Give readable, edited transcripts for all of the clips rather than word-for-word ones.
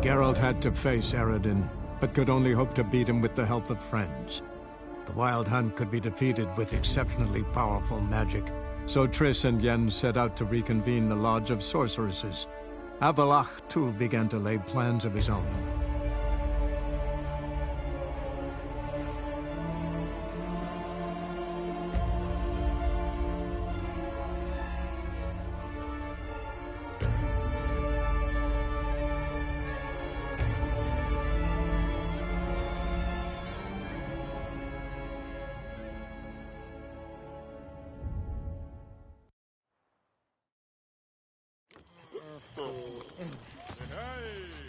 Geralt had to face Eredin, but could only hope to beat him with the help of friends. The Wild Hunt could be defeated with exceptionally powerful magic, so Triss and Yen set out to reconvene the Lodge of Sorceresses. Avallac'h, too, began to lay plans of his own.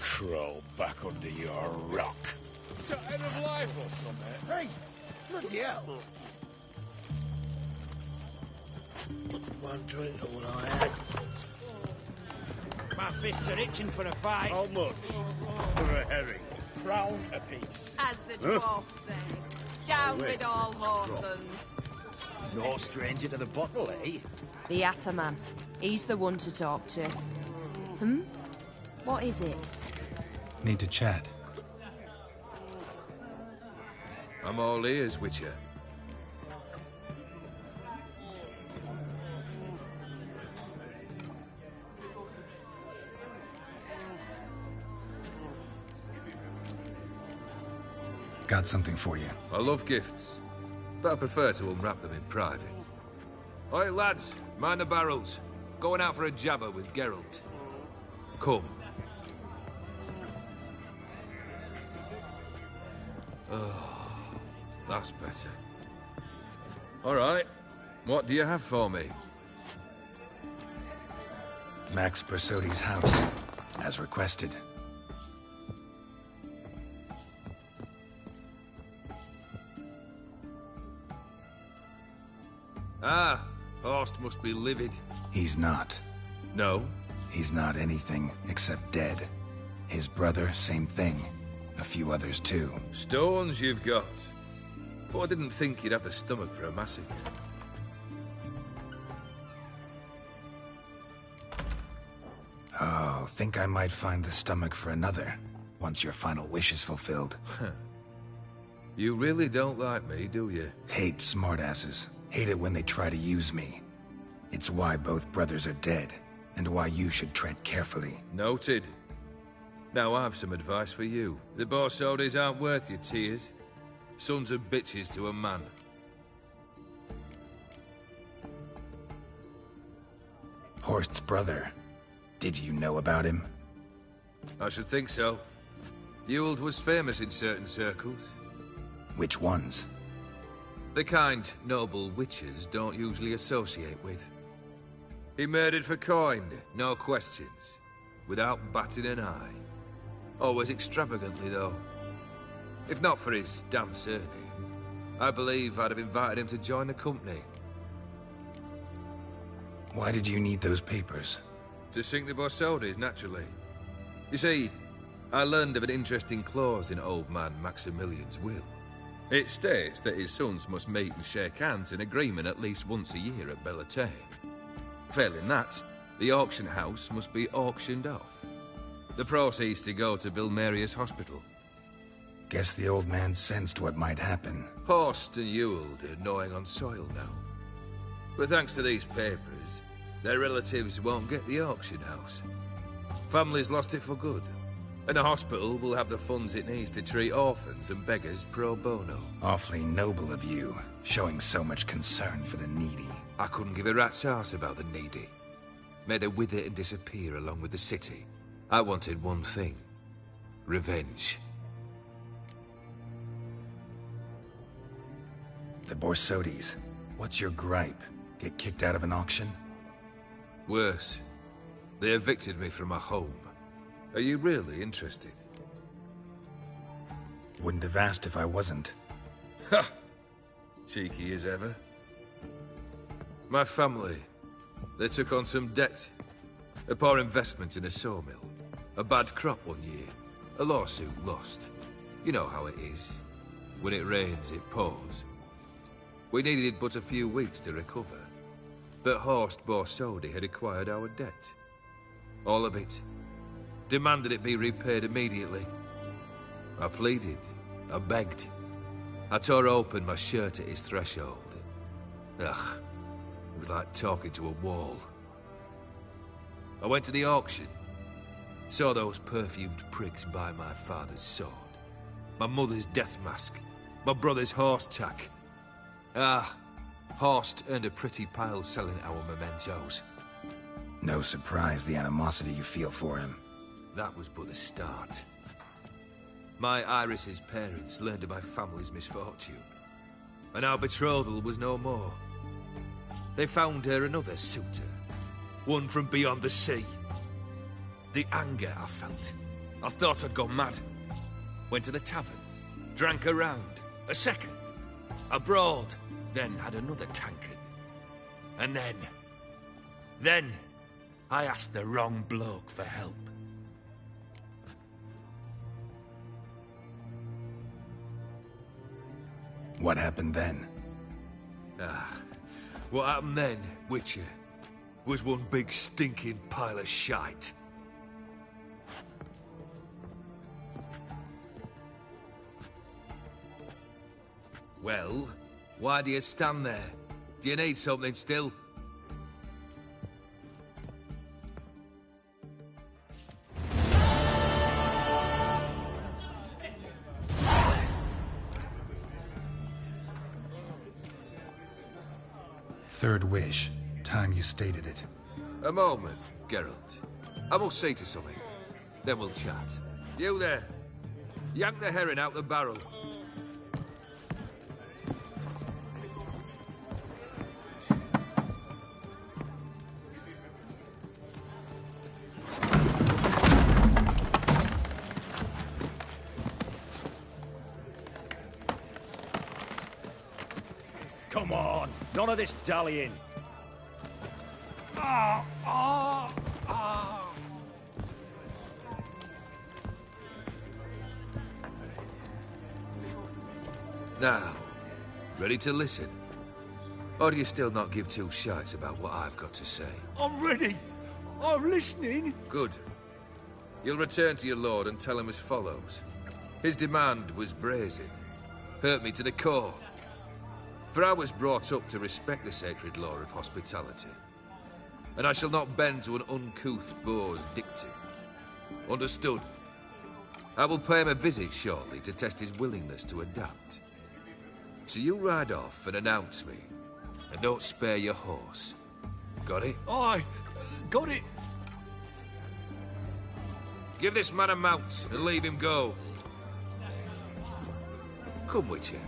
Crawl back under your rock. Is that end of life or something? Hey! Bloody hell! One drink all I had. My fists are itching for a fight. How much? For a herring. Crown apiece. As the dwarfs say. Down with all whoresons. No stranger to the bottle, eh? The Ataman. He's the one to talk to. What is it? Need to chat. I'm all ears, Witcher. Got something for you. I love gifts, but I prefer to unwrap them in private. Oi, lads, mind the barrels. Going out for a jabber with Geralt. Come. Oh, that's better. All right. What do you have for me? Max Bersodi's house, as requested. Ah, Horst must be livid. He's not. No? He's not anything except dead. His brother, same thing. A few others too. Stones you've got. But I didn't think you'd have the stomach for a massacre. Oh, think I might find the stomach for another, once your final wish is fulfilled. You really don't like me, do you? Hate smartasses. Hate it when they try to use me. It's why both brothers are dead, and why you should tread carefully. Noted. Now I've some advice for you. The Borsodis aren't worth your tears. Sons of bitches to a man. Horst's brother. Did you know about him? I should think so. Ewald was famous in certain circles. Which ones? The kind noble witches don't usually associate with. He murdered for coin, no questions. Without batting an eye. Always extravagantly, though. If not for his damn surname, I believe I'd have invited him to join the company. Why did you need those papers? To sink the Borsodis, naturally. You see, I learned of an interesting clause in old man Maximilian's will. It states that his sons must meet and shake hands in agreement at least once a year at Bellartane. Failing that, the auction house must be auctioned off. The proceeds to go to Vilmerius Hospital. Guess the old man sensed what might happen. Horst and Ewald are gnawing on soil now. But thanks to these papers, their relatives won't get the auction house. Families lost it for good. And the hospital will have the funds it needs to treat orphans and beggars pro bono. Awfully noble of you, showing so much concern for the needy. I couldn't give a rat's ass about the needy. May they wither and disappear along with the city. I wanted one thing. Revenge. The Borsodis. What's your gripe? Get kicked out of an auction? Worse. They evicted me from my home. Are you really interested? Wouldn't have asked if I wasn't. Ha! Cheeky as ever. My family, they took on some debt. A poor investment in a sawmill. A bad crop one year. A lawsuit lost. You know how it is. When it rains, it pours. We needed but a few weeks to recover. But Horst Borsodi had acquired our debt. All of it. demanded it be repaid immediately. I pleaded, I begged. I tore open my shirt at his threshold. Ugh, it was like talking to a wall. I went to the auction, saw those perfumed prigs buy my father's sword, my mother's death mask, my brother's horse tack. Horst earned a pretty pile selling our mementos. No surprise the animosity you feel for him. That was but the start. My Iris's parents learned of my family's misfortune, and our betrothal was no more. They found her another suitor, one from beyond the sea. The anger I felt, I thought I'd gone mad. Went to the tavern, drank a round, a second, abroad, then had another tankard. And then, I asked the wrong bloke for help. What happened then? What happened then, Witcher, was one big stinking pile of shite. Well, why do you stand there? Do you need something still? Third wish. Time you stated it. A moment, Geralt. I must say to something. Then we'll chat. You there. Yank the herring out the barrel. Come on, none of this dallying. Now, ready to listen? Or do you still not give two shites about what I've got to say? I'm ready. I'm listening. Good. You'll return to your lord and tell him as follows. His demand was brazen. Hurt me to the core. For I was brought up to respect the sacred law of hospitality. And I shall not bend to an uncouth boor's dictum. Understood? I will pay him a visit shortly to test his willingness to adapt. So you ride off and announce me. And don't spare your horse. Got it? Aye, got it. Give this man a mount and leave him go. Come, Witcher.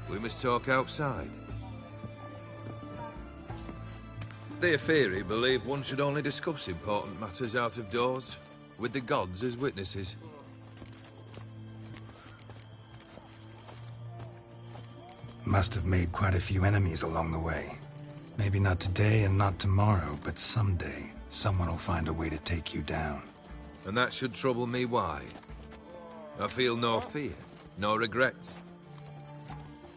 We must talk outside. The Aetheri believe one should only discuss important matters out of doors, with the gods as witnesses. Must have made quite a few enemies along the way. Maybe not today and not tomorrow, but someday, someone will find a way to take you down. And that should trouble me why? I feel no fear, no regrets.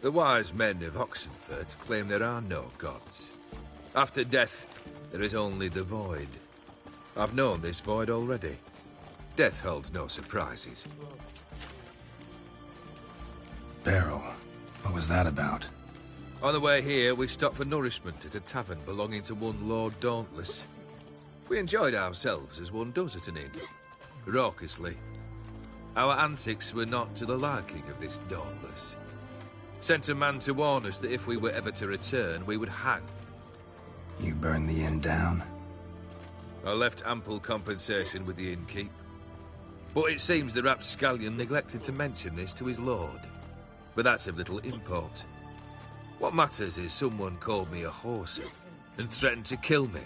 The wise men of Oxenfurt claim there are no gods. After death, there is only the void. I've known this void already. Death holds no surprises. Beryl, what was that about? On the way here, we stopped for nourishment at a tavern belonging to one Lord Dauntless. We enjoyed ourselves as one does at an inn, raucously. Our antics were not to the liking of this Dauntless. Sent a man to warn us that if we were ever to return, we would hang. You burned the inn down? I left ample compensation with the innkeep. But it seems the rapscallion neglected to mention this to his lord. But that's of little import. What matters is someone called me a whoreson and threatened to kill me.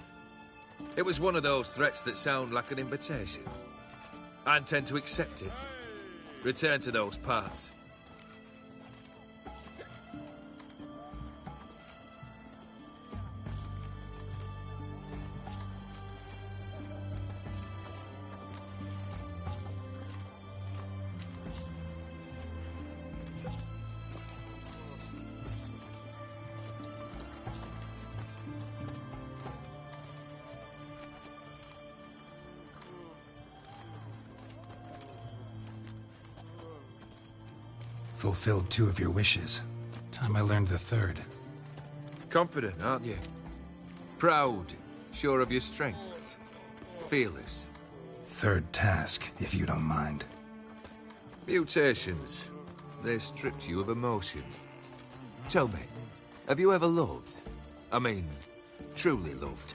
It was one of those threats that sound like an invitation. I intend to accept it. Return to those parts. Fulfilled 2 of your wishes. Time I learned the 3rd. Confident, aren't you? Proud, sure of your strengths. Fearless. 3rd task, if you don't mind. Mutations. They stripped you of emotion. Tell me, have you ever loved? I mean, truly loved?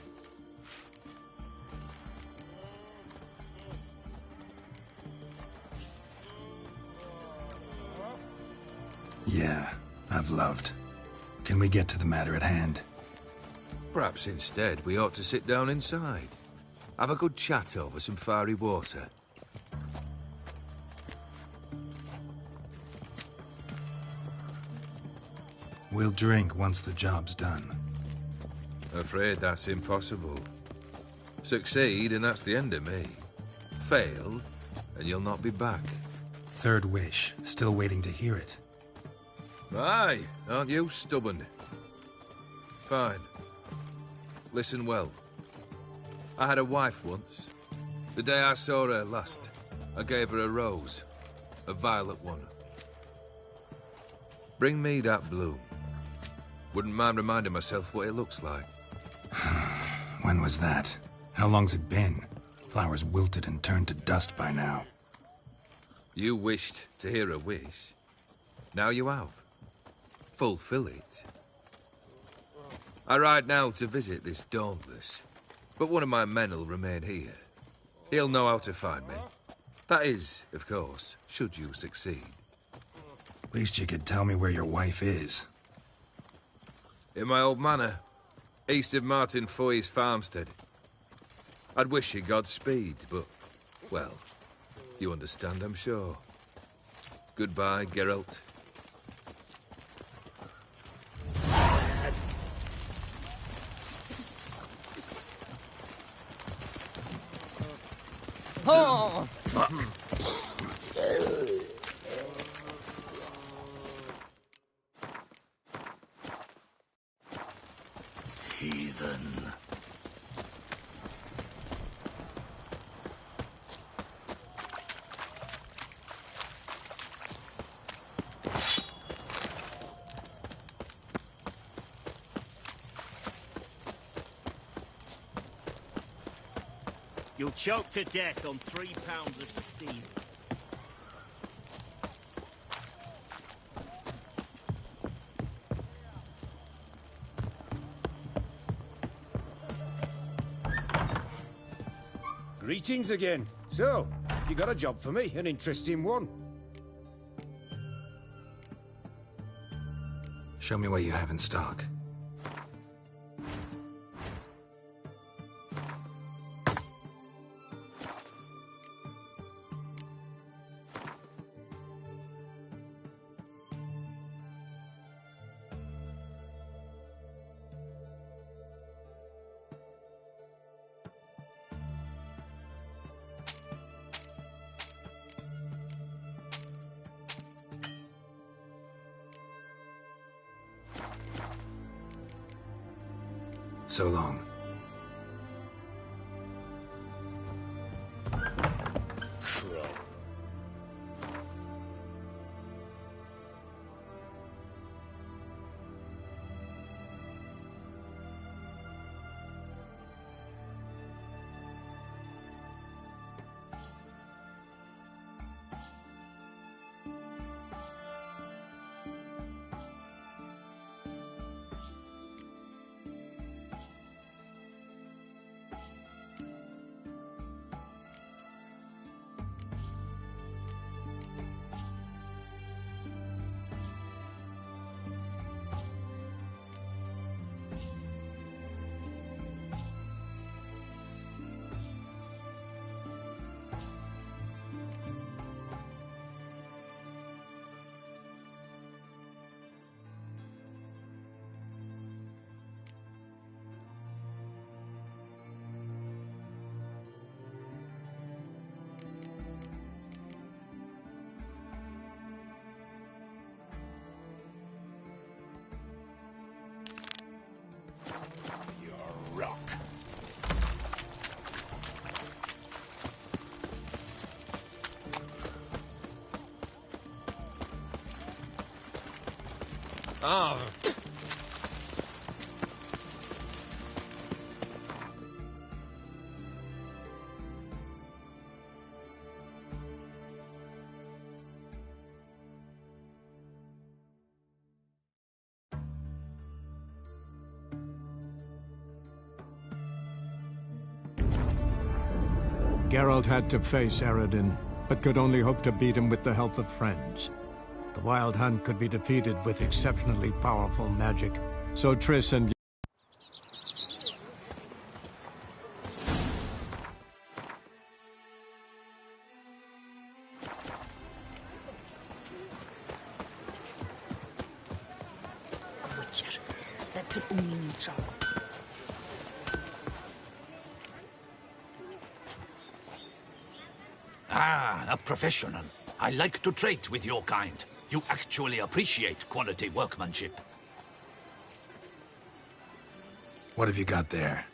Yeah, I've loved. Can we get to the matter at hand? Perhaps instead we ought to sit down inside. Have a good chat over some fiery water. We'll drink once the job's done. Afraid that's impossible. Succeed and that's the end of me. Fail and you'll not be back. 3rd wish, still waiting to hear it. Aye, aren't you stubborn? Fine. Listen well. I had a wife once. The day I saw her last, I gave her a rose. A violet one. Bring me that bloom. Wouldn't mind reminding myself what it looks like. When was that? How long's it been? Flowers wilted and turned to dust by now. You wished to hear a wish. Now you have. Fulfill it. I ride now to visit this Dauntless, but one of my men will remain here. He'll know how to find me. That is, of course, should you succeed. Least you could tell me where your wife is. In my old manor, east of Martin Foy's farmstead. I'd wish you Godspeed, but, well, you understand, I'm sure. Goodbye, Geralt. Oh! Heathen. You'll choke to death on 3 pounds of steam. Greetings again. So, you got a job for me, an interesting one. Show me what you have in stock. So long. Crow. Ah. Geralt had to face Eredin, but could only hope to beat him with the help of friends. The Wild Hunt could be defeated with exceptionally powerful magic, so Triss and Witcher. That could only mean trouble. Ah, a professional. I like to trade with your kind. You actually appreciate quality workmanship. What have you got there?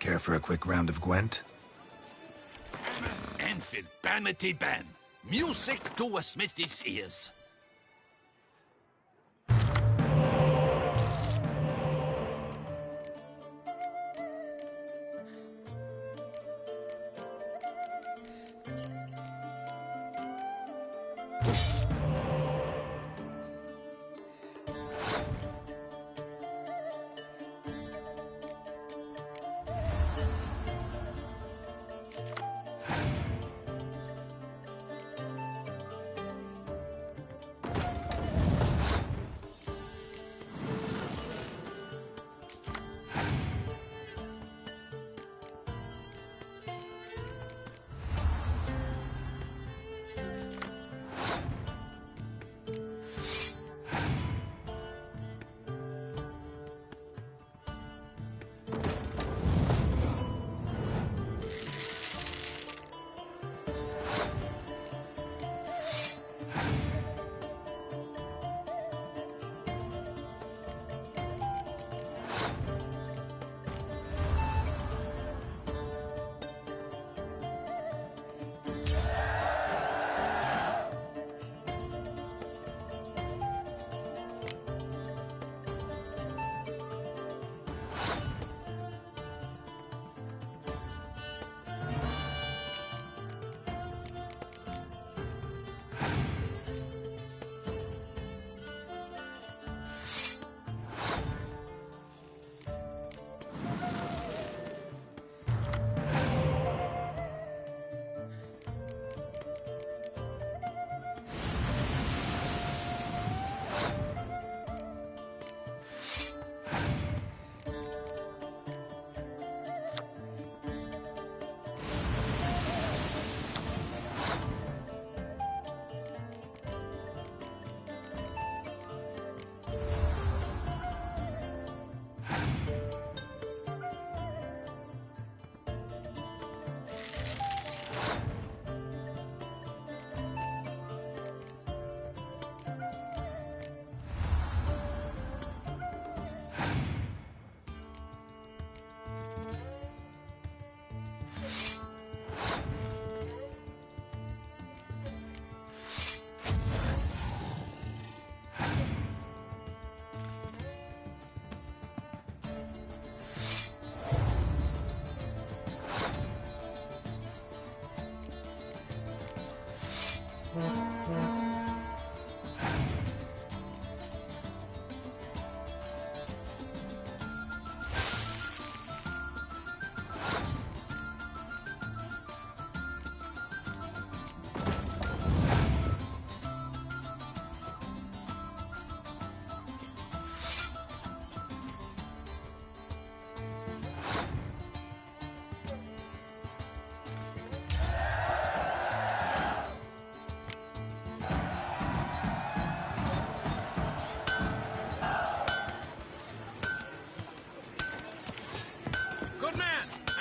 Care for a quick round of Gwent? Enfield, Bamity Bam. Music to a smithy's ears.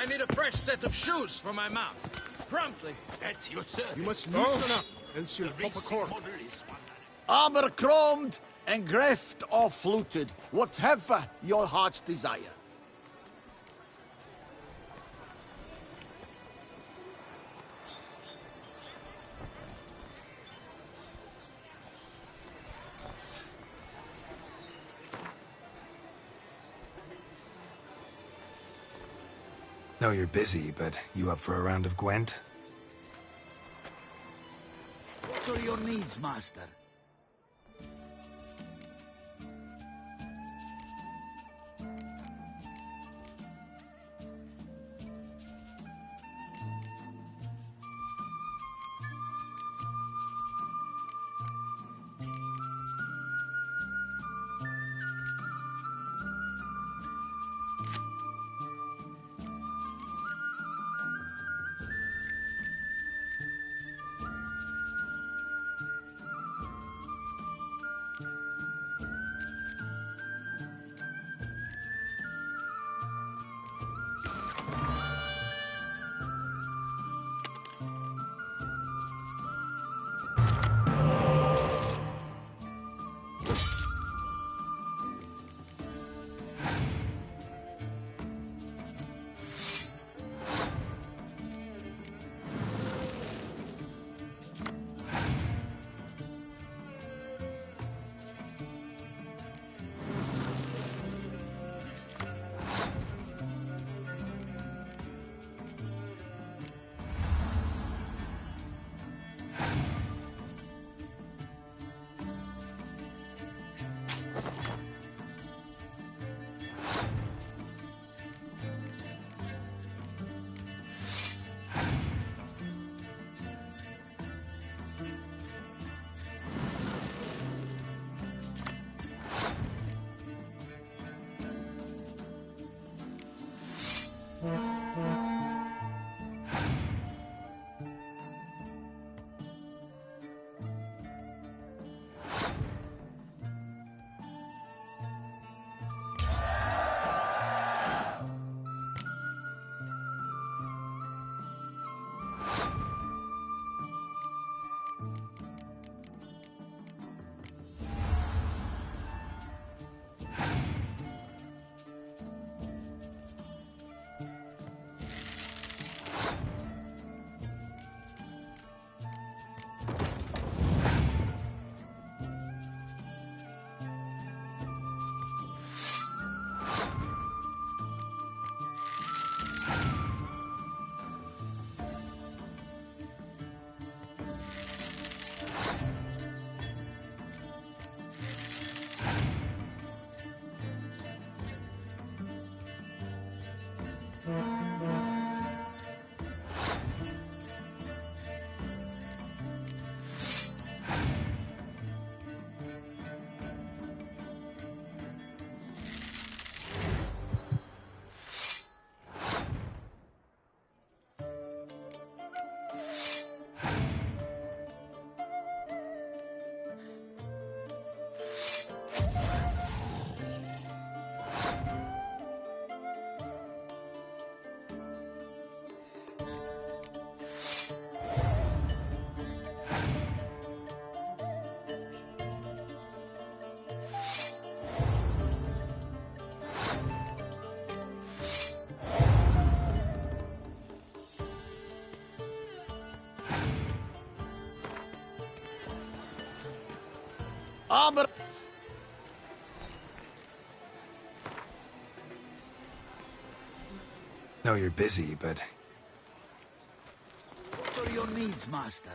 I need a fresh set of shoes for my mount. Promptly. At your service. You must loosen up, else you'll pop a cork. Armor chromed and greft or fluted, whatever your heart's desire. Know you're busy, but you up for a round of Gwent? What are your needs, master? Armor... Know you're busy, but... What are your needs, master?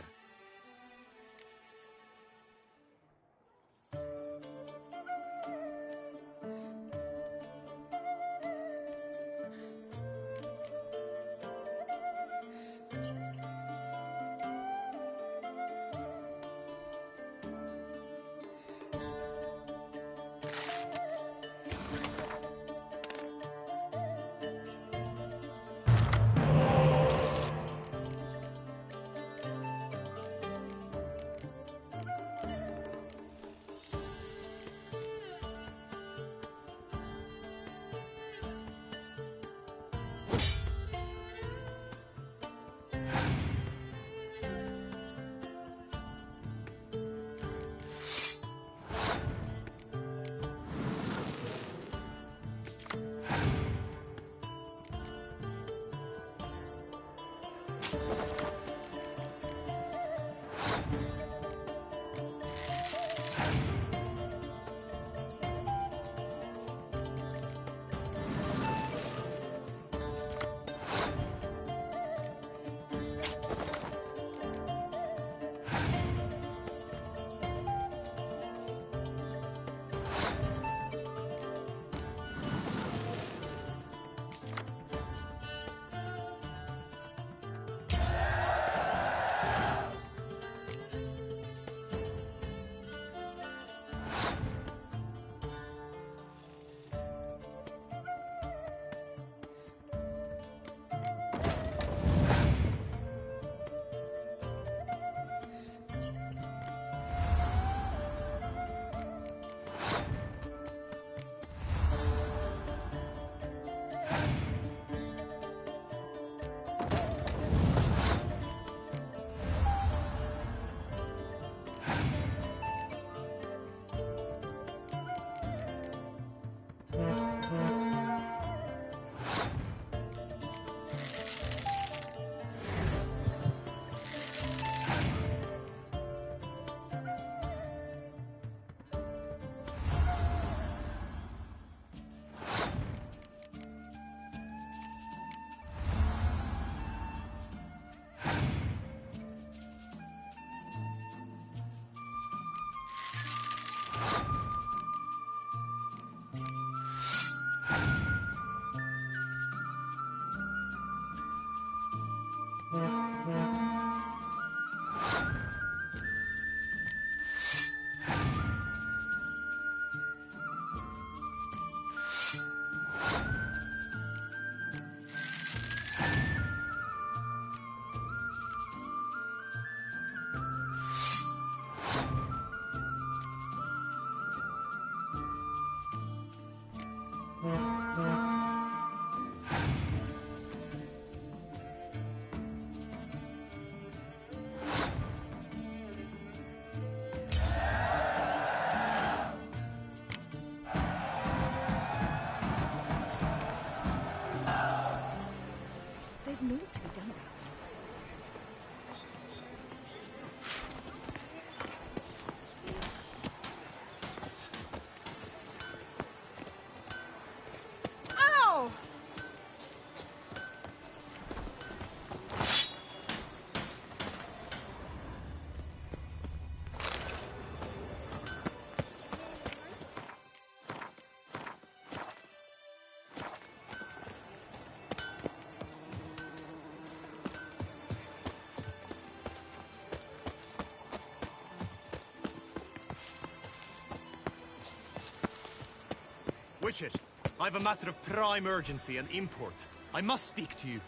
There's naught to be done about them. Ow! Witcher, I have a matter of prime urgency and import. I must speak to you.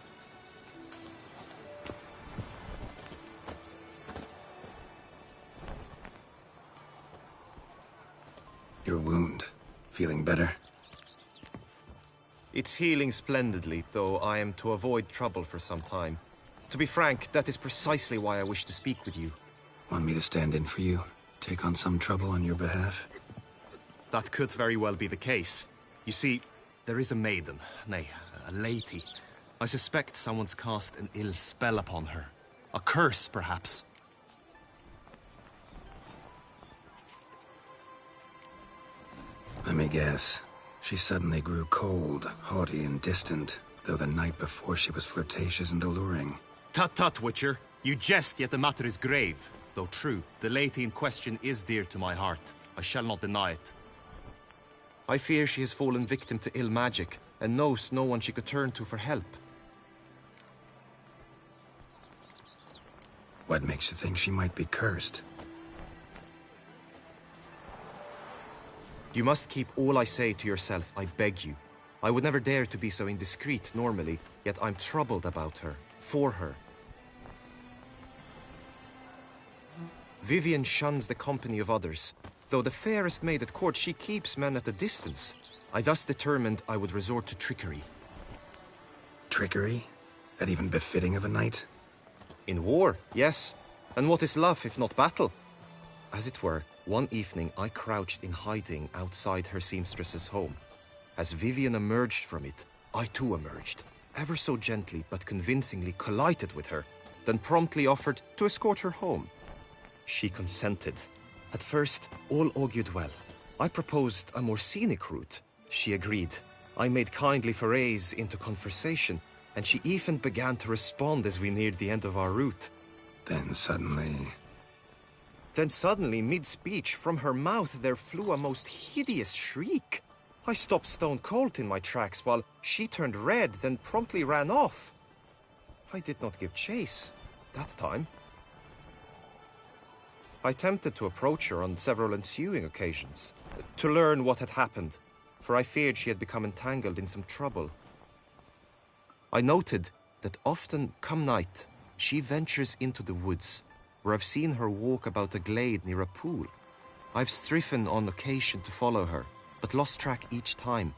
Your wound. Feeling better? It's healing splendidly, though I am to avoid trouble for some time. To be frank, that is precisely why I wish to speak with you. Want me to stand in for you? Take on some trouble on your behalf? That could very well be the case. You see, there is a maiden, nay, a lady. I suspect someone's cast an ill spell upon her. A curse, perhaps. Let me guess. She suddenly grew cold, haughty, and distant, though the night before she was flirtatious and alluring. Tut tut, Witcher. You jest, yet the matter is grave. Though true, the lady in question is dear to my heart. I shall not deny it. I fear she has fallen victim to ill magic, and knows no one she could turn to for help. What makes you think she might be cursed? You must keep all I say to yourself, I beg you. I would never dare to be so indiscreet normally, yet I'm troubled about her, for her. Vivienne shuns the company of others. Though the fairest maid at court, she keeps men at a distance. I thus determined I would resort to trickery. Trickery? That even befitting of a knight? In war, yes. And what is love if not battle? As it were, one evening I crouched in hiding outside her seamstress's home. As Vivienne emerged from it, I too emerged, ever so gently but convincingly collided with her, then promptly offered to escort her home. She consented. At first, all augured well. I proposed a more scenic route. She agreed. I made kindly forays into conversation, and she even began to respond as we neared the end of our route. Then suddenly, mid-speech, from her mouth there flew a most hideous shriek. I stopped stone cold in my tracks while she turned red, then promptly ran off. I did not give chase that time. I attempted to approach her on several ensuing occasions, to learn what had happened, for I feared she had become entangled in some trouble. I noted that often, come night, she ventures into the woods, where I've seen her walk about a glade near a pool. I've striven on occasion to follow her, but lost track each time.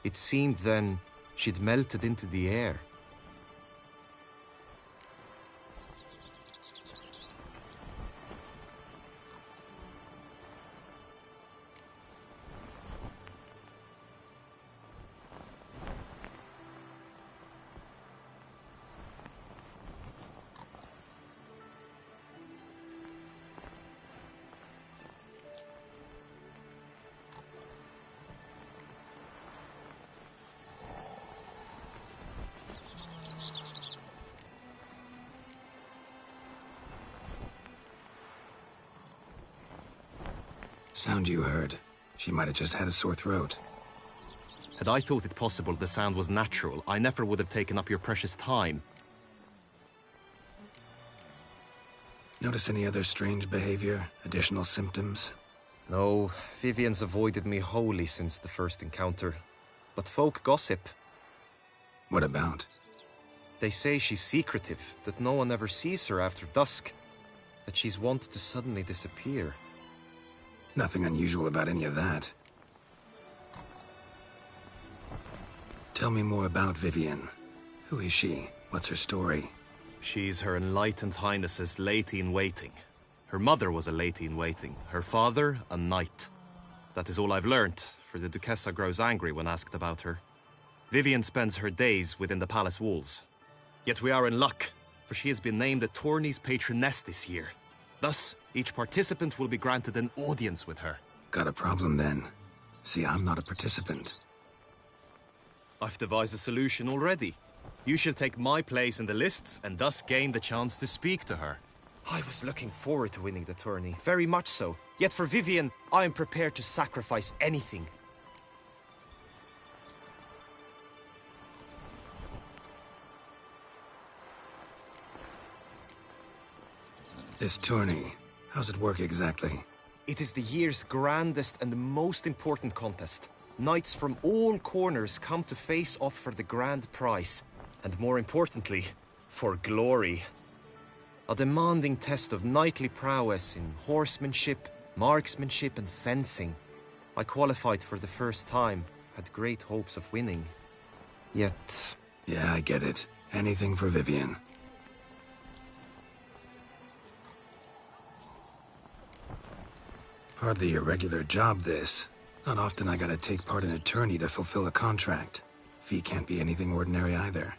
It seemed then she'd melted into the air. sound you heard. She might have just had a sore throat. Had I thought it possible the sound was natural, I never would have taken up your precious time. Notice any other strange behavior? Additional symptoms? No, Vivienne's avoided me wholly since the first encounter. But folk gossip. What about? They say she's secretive, that no one ever sees her after dusk, that she's wont to suddenly disappear. Nothing unusual about any of that. Tell me more about Vivienne. Who is she? What's her story? She's Her Enlightened Highness's lady-in-waiting. Her mother was a lady-in-waiting, her father a knight. That is all I've learnt, for the Duchessa grows angry when asked about her. Vivienne spends her days within the palace walls. Yet we are in luck, for she has been named the tourney's patroness this year. Thus, each participant will be granted an audience with her. Got a problem then. See, I'm not a participant. I've devised a solution already. You shall take my place in the lists and thus gain the chance to speak to her. I was looking forward to winning the tourney, very much so. Yet for Vivienne, I am prepared to sacrifice anything. This tourney, how's it work exactly? It is the year's grandest and most important contest. Knights from all corners come to face off for the grand prize. And more importantly, for glory. A demanding test of knightly prowess in horsemanship, marksmanship and fencing. I qualified for the first time, had great hopes of winning. Yet... Yeah, I get it. Anything for Vivienne. Hardly a regular job, this. Not often I gotta take part in a tourney to fulfill a contract. Fee can't be anything ordinary either.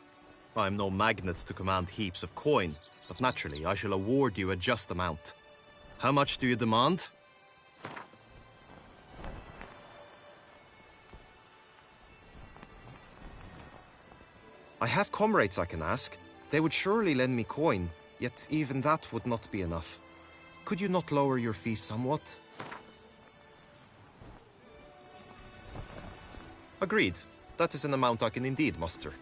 I'm no magnet to command heaps of coin, but naturally I shall award you a just amount. How much do you demand? I have comrades I can ask. They would surely lend me coin, yet even that would not be enough. Could you not lower your fees somewhat? Agreed. That is an amount I can indeed muster.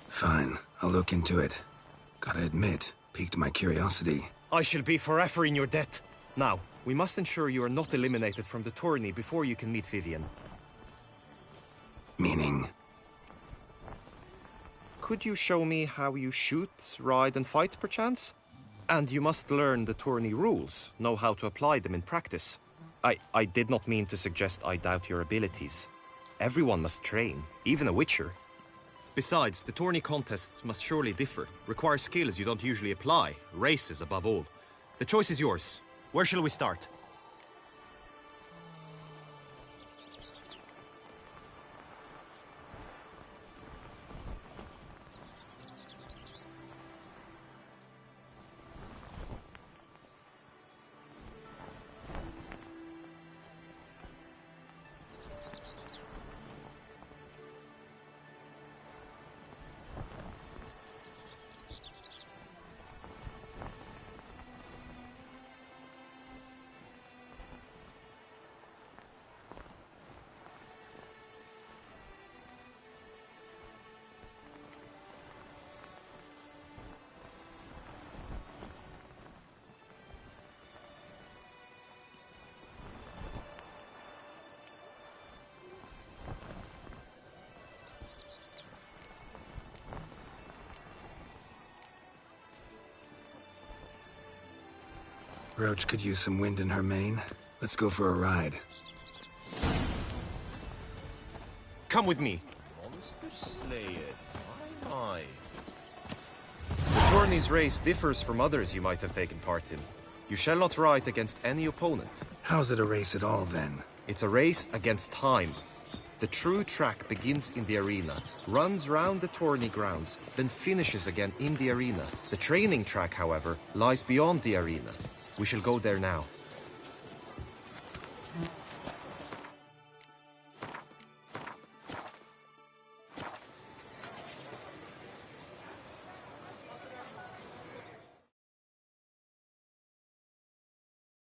Fine, I'll look into it. Gotta admit, piqued my curiosity. I shall be forever in your debt. Now, we must ensure you are not eliminated from the tourney before you can meet Vivienne. Meaning? Could you show me how you shoot, ride and fight, perchance? And you must learn the tourney rules, know how to apply them in practice. I did not mean to suggest I doubt your abilities. Everyone must train, even a witcher. Besides, the tourney contests must surely differ, require skills you don't usually apply, races above all. The choice is yours. Where shall we start? Roach could use some wind in her mane. Let's go for a ride. Come with me. Monster Slayer. My. The tourney's race differs from others you might have taken part in. You shall not ride against any opponent. How's it a race at all, then? It's a race against time. The true track begins in the arena, runs round the tourney grounds, then finishes again in the arena. The training track, however, lies beyond the arena. We shall go there now.